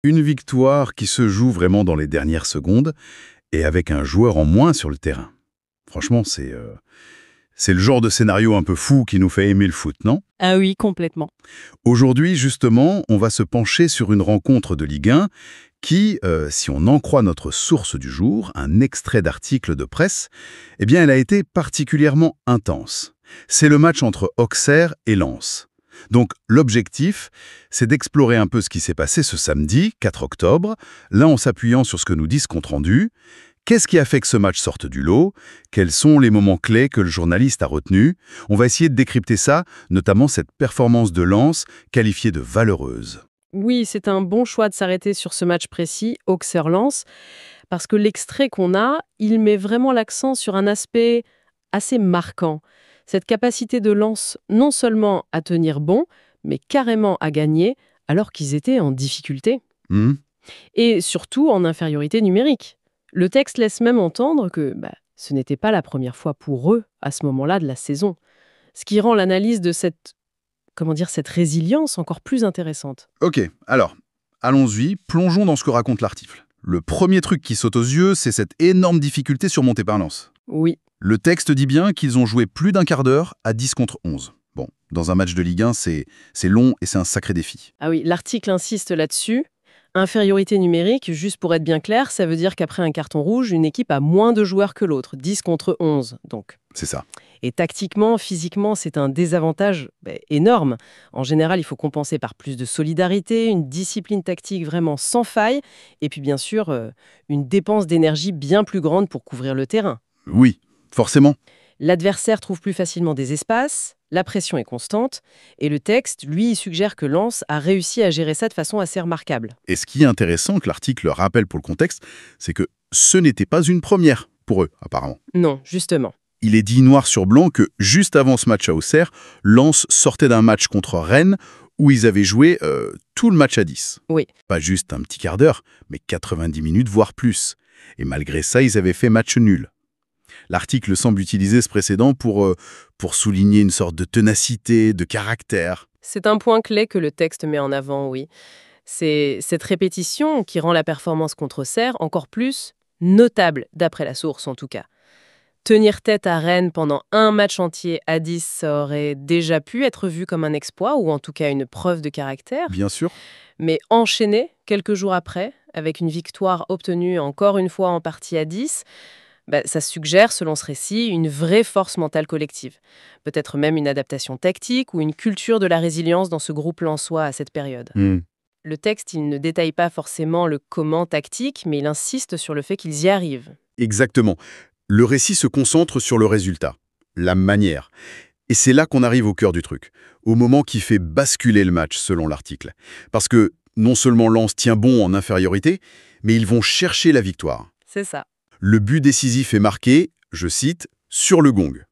Une victoire qui se joue vraiment dans les dernières secondes et avec un joueur en moins sur le terrain. Franchement, c'est le genre de scénario un peu fou qui nous fait aimer le foot, non? Ah oui, complètement. Aujourd'hui, justement, on va se pencher sur une rencontre de Ligue 1 qui, si on en croit notre source du jour, un extrait d'article de presse, eh bien, elle a été particulièrement intense. C'est le match entre Auxerre et Lens. Donc, l'objectif, c'est d'explorer un peu ce qui s'est passé ce samedi, 4 octobre, là en s'appuyant sur ce que nous dit ce compte-rendu. Qu'est-ce qui a fait que ce match sorte du lot? Quels sont les moments clés que le journaliste a retenus? On va essayer de décrypter ça, notamment cette performance de Lens qualifiée de valeureuse. Oui, c'est un bon choix de s'arrêter sur ce match précis, Auxerre-Lens, parce que l'extrait qu'on a, il met vraiment l'accent sur un aspect assez marquant. Cette capacité de Lens non seulement à tenir bon, mais carrément à gagner alors qu'ils étaient en difficulté. Hmm. Et surtout en infériorité numérique. Le texte laisse même entendre que ce n'était pas la première fois pour eux à ce moment-là de la saison. Ce qui rend l'analyse de cette résilience encore plus intéressante. Ok, alors, allons-y, plongeons dans ce que raconte l'article. Le premier truc qui saute aux yeux, c'est cette énorme difficulté surmontée par Lens. Oui, Le texte dit bien qu'ils ont joué plus d'un quart d'heure à 10 contre 11. Bon, dans un match de Ligue 1, c'est long et c'est un sacré défi. ah oui, l'article insiste là-dessus. Infériorité numérique, juste pour être bien clair, ça veut dire qu'après un carton rouge, une équipe a moins de joueurs que l'autre, 10 contre 11 donc. C'est ça. Et tactiquement, physiquement, c'est un désavantage énorme. En général, il faut compenser par plus de solidarité, une discipline tactique vraiment sans faille, et puis bien sûr, une dépense d'énergie bien plus grande pour couvrir le terrain. Oui, forcément. L'adversaire trouve plus facilement des espaces, la pression est constante, et le texte, lui, il suggère que Lens a réussi à gérer ça de façon assez remarquable. Et ce qui est intéressant, que l'article rappelle pour le contexte, c'est que ce n'était pas une première pour eux, apparemment. Non, justement. Il est dit noir sur blanc que, juste avant ce match à Auxerre, Lens sortait d'un match contre Rennes où ils avaient joué tout le match à 10. Oui. Pas juste un petit quart d'heure, mais 90 minutes, voire plus. Et malgré ça, ils avaient fait match nul. L'article semble utiliser ce précédent pour souligner une sorte de ténacité, de caractère. C'est un point clé que le texte met en avant, oui. C'est cette répétition qui rend la performance contre Auxerre encore plus notable, d'après la source en tout cas. Tenir tête à Rennes pendant un match entier à 10, ça aurait déjà pu être vu comme un exploit, ou en tout cas une preuve de caractère. Bien sûr. Mais enchaîner, quelques jours après, avec une victoire obtenue encore une fois en partie à 10, ça suggère, selon ce récit, une vraie force mentale collective. Peut-être même une adaptation tactique ou une culture de la résilience dans ce groupe lensois à cette période. Le texte, il ne détaille pas forcément le comment tactique, mais il insiste sur le fait qu'ils y arrivent. Exactement. Le récit se concentre sur le résultat, la manière. Et c'est là qu'on arrive au cœur du truc, au moment qui fait basculer le match, selon l'article. Parce que non seulement Lens tient bon en infériorité, mais ils vont chercher la victoire. C'est ça. Le but décisif est marqué, je cite, « sur le gong ».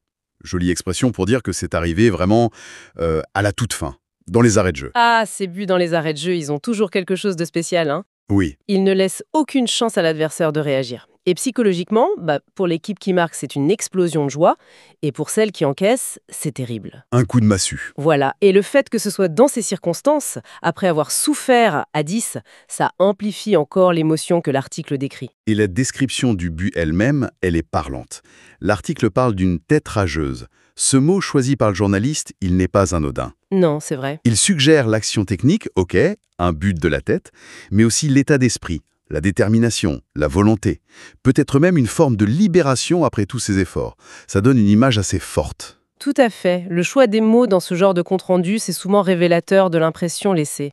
Jolie expression pour dire que c'est arrivé vraiment à la toute fin, dans les arrêts de jeu. Ah, ces buts dans les arrêts de jeu, ils ont toujours quelque chose de spécial, hein. Oui, Ils ne laissent aucune chance à l'adversaire de réagir. Et psychologiquement, pour l'équipe qui marque, c'est une explosion de joie. Et pour celle qui encaisse, c'est terrible. un coup de massue. Voilà. Et le fait que ce soit dans ces circonstances, après avoir souffert à 10, ça amplifie encore l'émotion que l'article décrit. Et la description du but elle-même, elle est parlante. L'article parle d'une tête rageuse. Ce mot choisi par le journaliste, il n'est pas anodin. Non, c'est vrai. Il suggère l'action technique, ok, un but de la tête, mais aussi l'état d'esprit, la détermination, la volonté. Peut-être même une forme de libération après tous ces efforts. Ça donne une image assez forte. Tout à fait. Le choix des mots dans ce genre de compte-rendu, c'est souvent révélateur de l'impression laissée.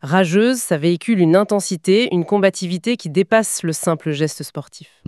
Rageuse, ça véhicule une intensité, une combativité qui dépasse le simple geste sportif.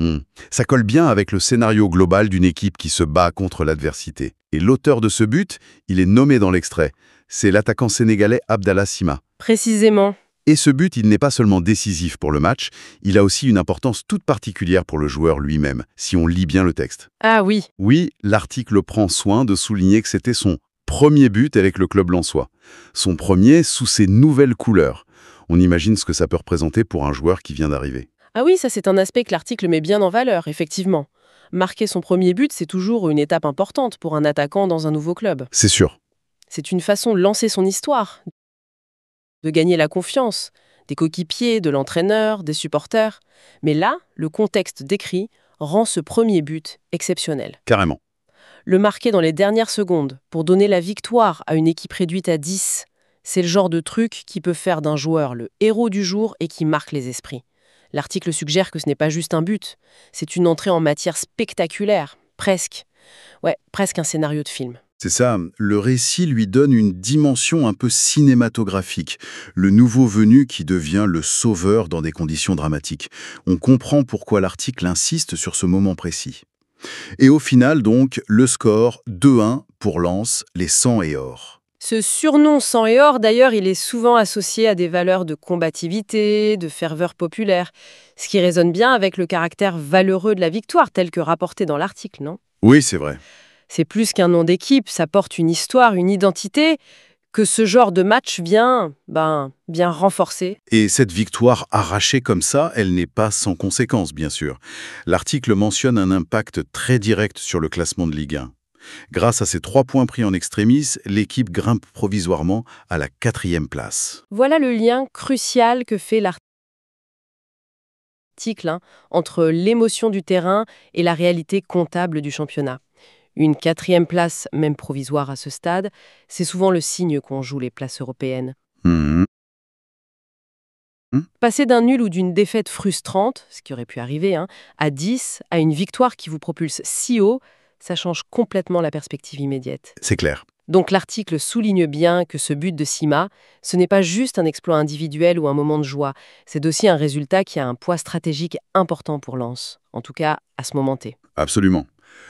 Ça colle bien avec le scénario global d'une équipe qui se bat contre l'adversité. Et l'auteur de ce but, il est nommé dans l'extrait. C'est l'attaquant sénégalais Abdallah Sima. Précisément. Et ce but, il n'est pas seulement décisif pour le match, il a aussi une importance toute particulière pour le joueur lui-même, si on lit bien le texte. Ah oui. Oui, l'article prend soin de souligner que c'était son premier but avec le club lensois. Son premier sous ses nouvelles couleurs. On imagine ce que ça peut représenter pour un joueur qui vient d'arriver. Ah oui, ça c'est un aspect que l'article met bien en valeur, effectivement. Marquer son premier but, c'est toujours une étape importante pour un attaquant dans un nouveau club. C'est sûr. C'est une façon de lancer son histoire, de gagner la confiance, des coéquipiers, de l'entraîneur, des supporters. Mais là, le contexte décrit rend ce premier but exceptionnel. Carrément. Le marquer dans les dernières secondes pour donner la victoire à une équipe réduite à 10, c'est le genre de truc qui peut faire d'un joueur le héros du jour et qui marque les esprits. L'article suggère que ce n'est pas juste un but, c'est une entrée en matière spectaculaire, presque. Ouais, presque un scénario de film. C'est ça, le récit lui donne une dimension un peu cinématographique. Le nouveau venu qui devient le sauveur dans des conditions dramatiques. On comprend pourquoi l'article insiste sur ce moment précis. Et au final, donc, le score 2-1 pour Lens, les 100 et or. Ce surnom sang et or, d'ailleurs, il est souvent associé à des valeurs de combativité, de ferveur populaire, ce qui résonne bien avec le caractère valeureux de la victoire, tel que rapporté dans l'article, non? Oui, c'est vrai. C'est plus qu'un nom d'équipe, ça porte une histoire, une identité, que ce genre de match vient, bien renforcer. Et cette victoire arrachée comme ça, elle n'est pas sans conséquences, bien sûr. L'article mentionne un impact très direct sur le classement de Ligue 1. Grâce à ces 3 points pris en extremis, l'équipe grimpe provisoirement à la 4e place. Voilà le lien crucial que fait l'article entre l'émotion du terrain et la réalité comptable du championnat. Une 4e place, même provisoire à ce stade, c'est souvent le signe qu'on joue les places européennes. Mhm. Passer d'un nul ou d'une défaite frustrante, ce qui aurait pu arriver, à 10, à une victoire qui vous propulse si haut, ça change complètement la perspective immédiate. C'est clair. Donc l'article souligne bien que ce but de Sima, ce n'est pas juste un exploit individuel ou un moment de joie, c'est aussi un résultat qui a un poids stratégique important pour Lens, en tout cas à ce moment T. Absolument.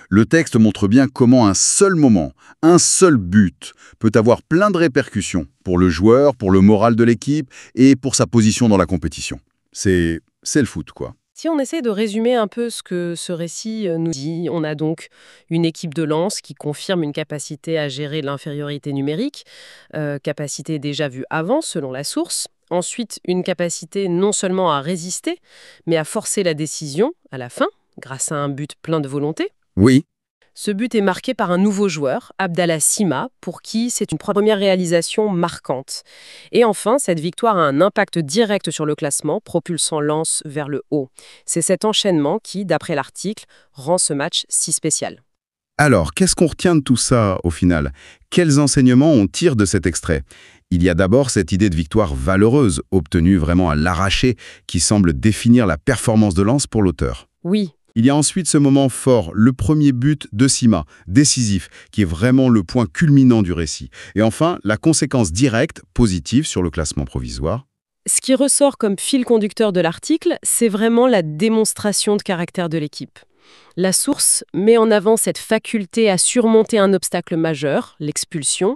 Le texte montre bien comment un seul moment, un seul but, peut avoir plein de répercussions pour le joueur, pour le moral de l'équipe et pour sa position dans la compétition. C'est le foot, quoi. Si on essaie de résumer un peu ce que ce récit nous dit, on a donc une équipe de Lens qui confirme une capacité à gérer l'infériorité numérique, capacité déjà vue avant selon la source. Ensuite, une capacité non seulement à résister, mais à forcer la décision à la fin, grâce à un but plein de volonté. Oui. Ce but est marqué par un nouveau joueur, Abdallah Sima, pour qui c'est une première réalisation marquante. Et enfin, cette victoire a un impact direct sur le classement, propulsant Lens vers le haut. C'est cet enchaînement qui, d'après l'article, rend ce match si spécial. Alors, qu'est-ce qu'on retient de tout ça, au final? Quels enseignements on tire de cet extrait? Il y a d'abord cette idée de victoire valeureuse, obtenue vraiment à l'arraché, qui semble définir la performance de Lens pour l'auteur. Oui. Il y a ensuite ce moment fort, le premier but de Sima, décisif, qui est vraiment le point culminant du récit. Et enfin, la conséquence directe, positive sur le classement provisoire. Ce qui ressort comme fil conducteur de l'article, c'est vraiment la démonstration de caractère de l'équipe. La source met en avant cette faculté à surmonter un obstacle majeur, l'expulsion,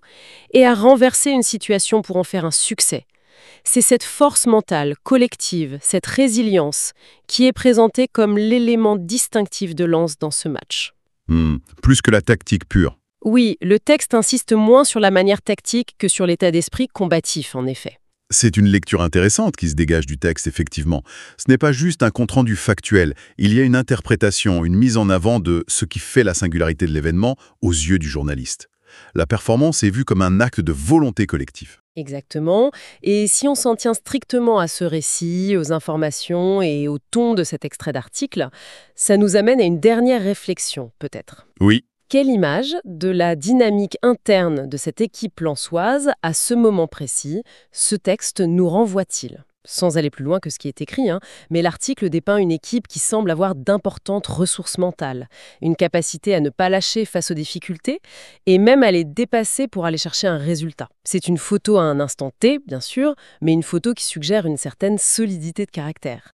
et à renverser une situation pour en faire un succès. C'est cette force mentale, collective, cette résilience, qui est présentée comme l'élément distinctif de Lens dans ce match. Plus que la tactique pure. Oui, le texte insiste moins sur la manière tactique que sur l'état d'esprit combatif, en effet. C'est une lecture intéressante qui se dégage du texte, effectivement. Ce n'est pas juste un compte-rendu factuel. Il y a une interprétation, une mise en avant de ce qui fait la singularité de l'événement aux yeux du journaliste. La performance est vue comme un acte de volonté collective. Exactement. Et si on s'en tient strictement à ce récit, aux informations et au ton de cet extrait d'article, ça nous amène à une dernière réflexion, peut-être. Oui. Quelle image de la dynamique interne de cette équipe lensoise, à ce moment précis, ce texte nous renvoie-t-il ? Sans aller plus loin que ce qui est écrit, mais l'article dépeint une équipe qui semble avoir d'importantes ressources mentales, une capacité à ne pas lâcher face aux difficultés et même à les dépasser pour aller chercher un résultat. C'est une photo à un instant T, bien sûr, mais une photo qui suggère une certaine solidité de caractère.